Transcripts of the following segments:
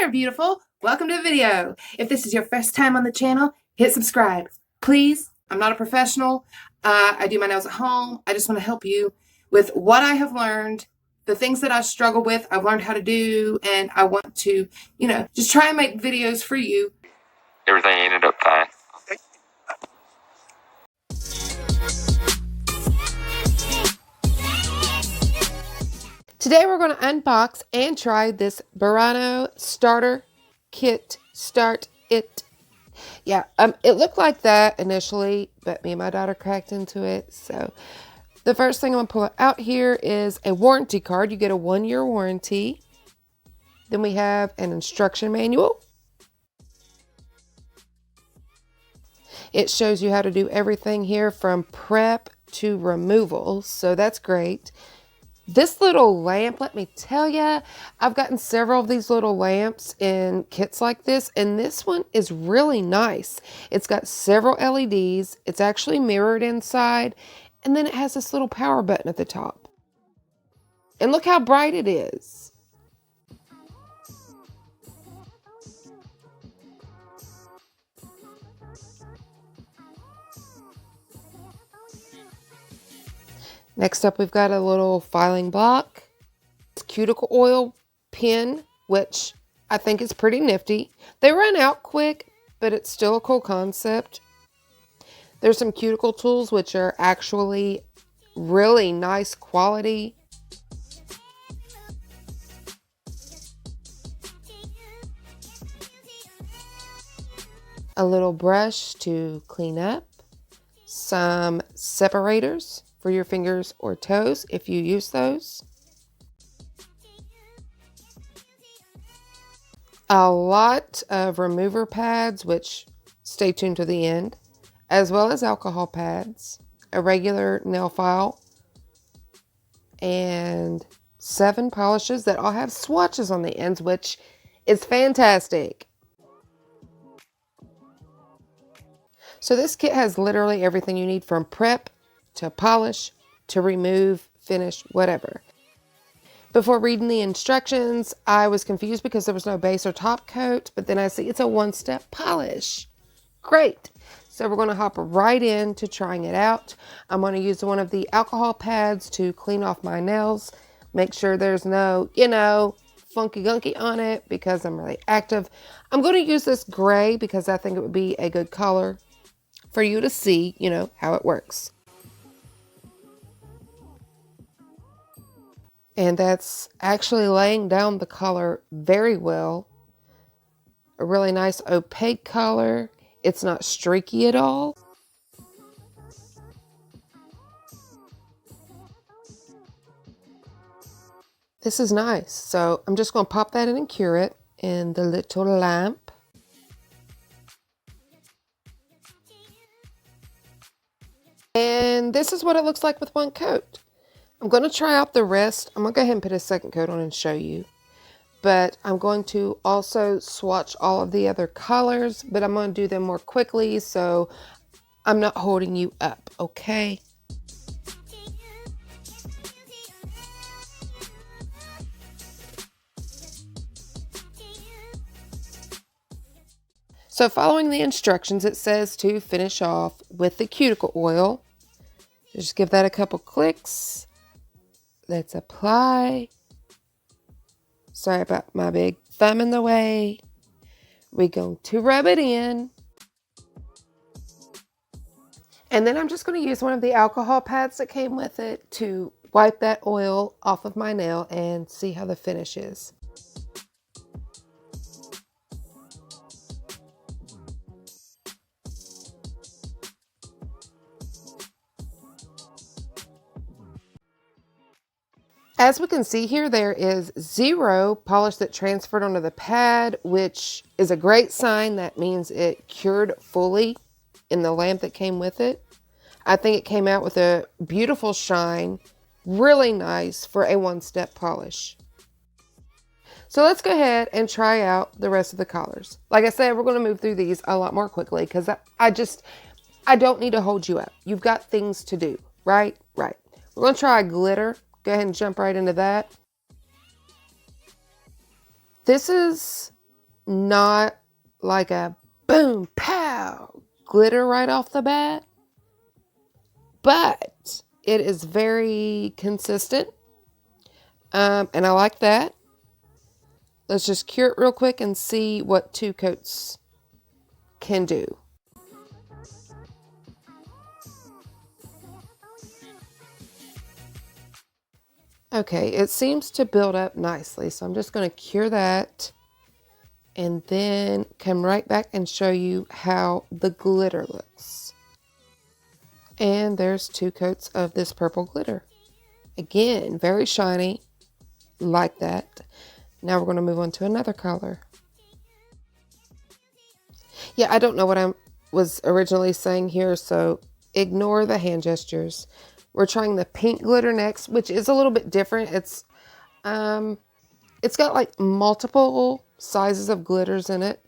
there, beautiful. Welcome to the video. If this is your first time on the channel, hit subscribe. Please, I'm not a professional. I do my nails at home. I just want to help you with what I have learned, the things that I struggle with, I've learned how to do, and I want to, just try and make videos for you. Everything ended up fine. Today we're going to unbox and try this Burano starter kit. Start it. Yeah, it looked like that initially, but me and my daughter cracked into it. So the first thing I'm going to pull out here is a warranty card. You get a 1-year warranty. Then we have an instruction manual. It shows you how to do everything here from prep to removal. So that's great. This little lamp, let me tell you, I've gotten several of these little lamps in kits like this, and this one is really nice. It's got several LEDs. It's actually mirrored inside, and then it has this little power button at the top. And look how bright it is. Next up, we've got a little filing block, cuticle oil pen, which I think is pretty nifty. They run out quick, but it's still a cool concept. There's some cuticle tools, which are actually really nice quality. A little brush to clean up. Some separators for your fingers or toes if you use those. A lot of remover pads, which stay tuned to the end, as well as alcohol pads, a regular nail file, and 7 polishes that all have swatches on the ends, which is fantastic. So this kit has literally everything you need from prep to polish, to remove, finish, whatever. Before reading the instructions, I was confused because there was no base or top coat, but then I see it's a 1-step polish. Great. So we're going to hop right into trying it out. I'm going to use one of the alcohol pads to clean off my nails. Make sure there's no, funky gunky on it because I'm really active. I'm going to use this gray because I think it would be a good color for you to see, how it works. And that's actually laying down the color very well. A really nice opaque color. It's not streaky at all. This is nice. So I'm just going to pop that in and cure it in the little lamp. And this is what it looks like with one coat. I'm going to try out the rest. I'm going to go ahead and put a second coat on and show you. But I'm going to also swatch all of the other colors, but I'm going to do them more quickly so I'm not holding you up, okay? So following the instructions, it says to finish off with the cuticle oil. Just give that a couple clicks. Let's apply. Sorry about my big thumb in the way. We're going to rub it in. And then I'm just going to use one of the alcohol pads that came with it to wipe that oil off of my nail and see how the finish is. As we can see here, there is 0 polish that transferred onto the pad, which is a great sign. That means it cured fully in the lamp that came with it. I think it came out with a beautiful shine, really nice for a 1-step polish. So let's go ahead and try out the rest of the colors. Like I said, we're going to move through these a lot more quickly because I don't need to hold you up. You've got things to do, right? Right. We're going to try glitter. Go ahead and jump right into that. This is not like a boom, pow, glitter right off the bat, but it is very consistent, and I like that. Let's just cure it real quick and see what 2 coats can do. Okay, it seems to build up nicely, so I'm just going to cure that and then come right back and show you how the glitter looks. And there's 2 coats of this purple glitter. Again, very shiny, like that. Now we're going to move on to another color. Yeah, I don't know what I was originally saying here, so ignore the hand gestures. We're trying the pink glitter next, which is a little bit different. It's got like multiple sizes of glitters in it,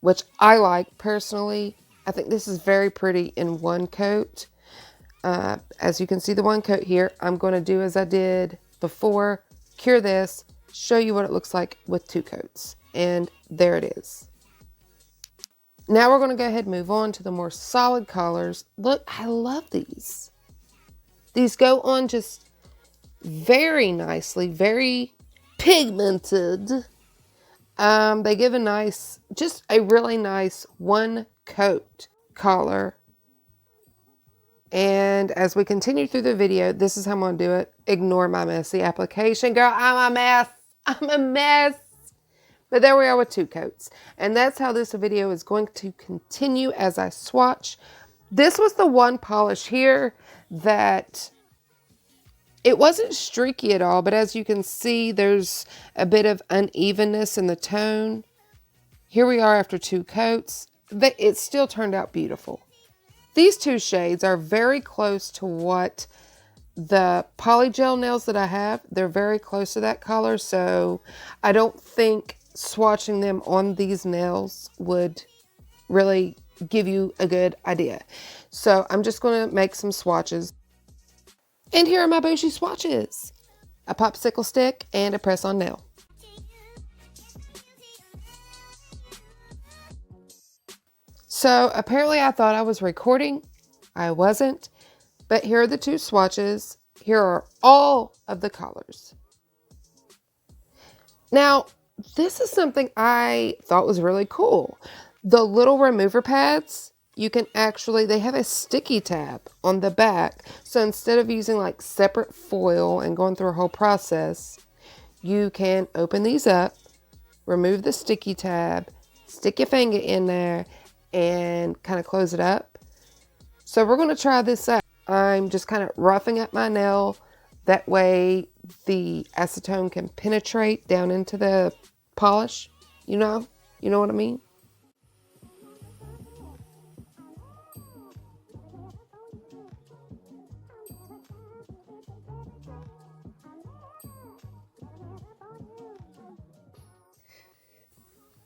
which I like personally. I think this is very pretty in 1 coat. As you can see the 1 coat here, I'm going to do as I did before, cure this, show you what it looks like with 2 coats. And there it is. Now we're going to go ahead and move on to the more solid colors. Look, I love these. These go on just very nicely, very pigmented. They give a nice, just a really nice 1 coat color. And as we continue through the video, this is how I'm going to do it. Ignore my messy application. Girl, I'm a mess. I'm a mess. But there we are with 2 coats. And that's how this video is going to continue as I swatch. This was the one polish here that it wasn't streaky at all, but as you can see, there's a bit of unevenness in the tone. Here we are after 2 coats. It still turned out beautiful. These 2 shades are very close to what the polygel nails that I have. They're very close to that color, so I don't think swatching them on these nails would really give you a good idea. So I'm just going to make some swatches. And here are my 𝘵𝗍𝘱 swatches. A popsicle stick and a press-on nail. So apparently I thought I was recording. I wasn't. But here are the 2 swatches. Here are all of the colors. Now, this is something I thought was really cool. The little remover pads, you can actually, they have a sticky tab on the back. So instead of using like separate foil and going through a whole process, you can open these up, remove the sticky tab, stick your finger in there, and kind of close it up. So we're going to try this out. I'm just kind of roughing up my nail. That way the acetone can penetrate down into the polish. You know what I mean?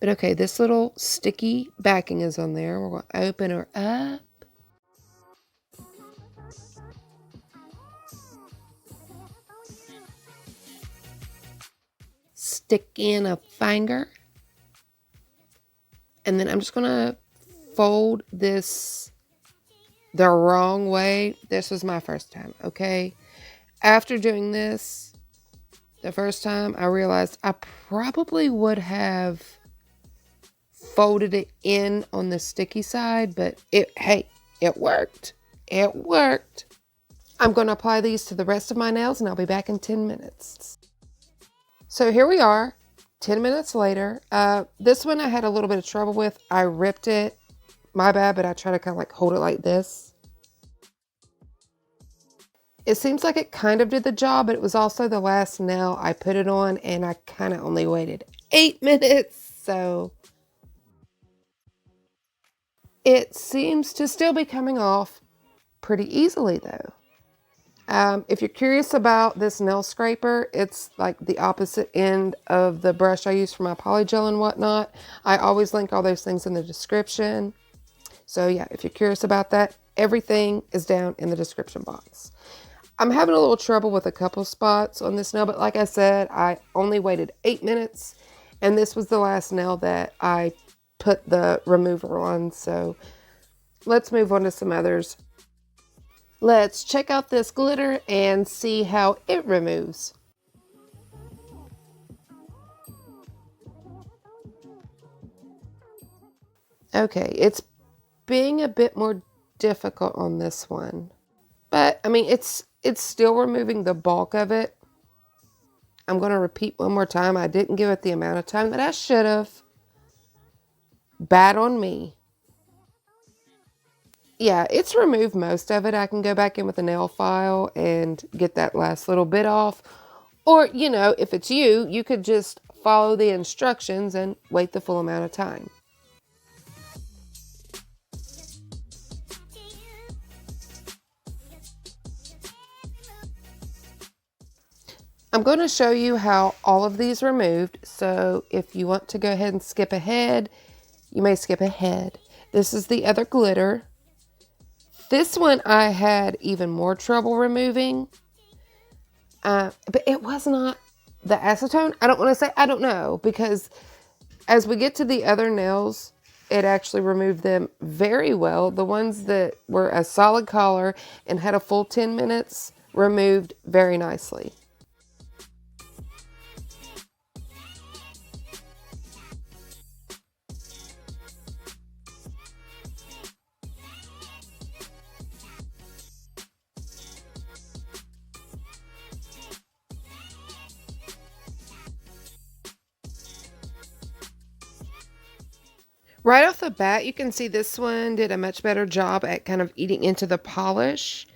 But okay, this little sticky backing is on there. We're going to open her up. Stick in a finger. And then I'm just going to fold this the wrong way. This was my first time, okay? After doing this, the first time, I realized I probably would have folded it in on the sticky side, but hey, it worked. It worked. I'm going to apply these to the rest of my nails and I'll be back in 10 minutes. So here we are, 10 minutes later. This one I had a little bit of trouble with. I ripped it. My bad, but I try to kind of like hold it like this. It seems like it kind of did the job, but it was also the last nail I put it on and I kind of only waited 8 minutes. So it seems to still be coming off pretty easily though. If you're curious about this nail scraper, it's like the opposite end of the brush I use for my polygel and whatnot. I always link all those things in the description. So yeah, if you're curious about that, everything is down in the description box. I'm having a little trouble with a couple spots on this nail, but like I said, I only waited 8 minutes And this was the last nail that I put the remover on, so let's move on to some others. Let's check out this glitter and see how it removes. Okay, it's being a bit more difficult on this one, but I mean, it's still removing the bulk of it. I'm going to repeat one more time. I didn't give it the amount of time that I should have. Bad on me. Yeah, it's removed most of it. I can go back in with a nail file and get that last little bit off. Or, you know, if it's you, you could just follow the instructions and wait the full amount of time. I'm going to show you how all of these removed, so if you want to go ahead and skip ahead, you may skip ahead. This is the other glitter. This one I had even more trouble removing, but it was not the acetone. I don't want to say I don't know, because as we get to the other nails, it actually removed them very well. The ones that were a solid color and had a full 10 minutes removed very nicely. Right off the bat, you can see this one did a much better job at kind of eating into the polish.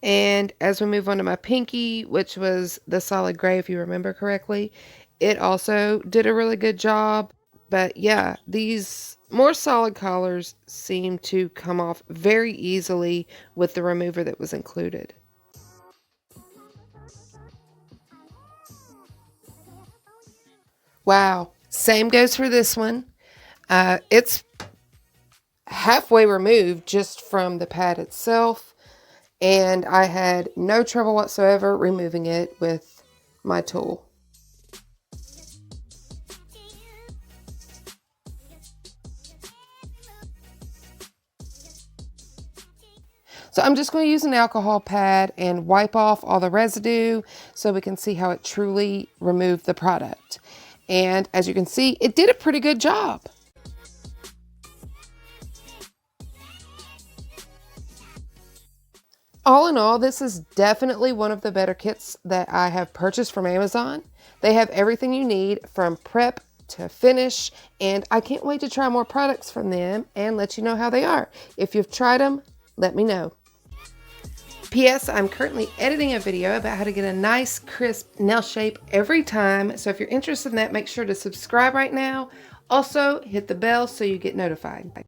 And as we move on to my pinky, which was the solid gray, if you remember correctly, it also did a really good job. But yeah, these more solid colors seem to come off very easily with the remover that was included. Wow, same goes for this one. It's halfway removed just from the pad itself, and I had no trouble whatsoever removing it with my tool. So I'm just going to use an alcohol pad and wipe off all the residue so we can see how it truly removed the product. And as you can see, it did a pretty good job. All in all, this is definitely one of the better kits that I have purchased from Amazon. They have everything you need from prep to finish, and I can't wait to try more products from them and let you know how they are. If you've tried them, let me know. P.S. I'm currently editing a video about how to get a nice crisp nail shape every time, so if you're interested in that, make sure to subscribe right now. Also, hit the bell so you get notified.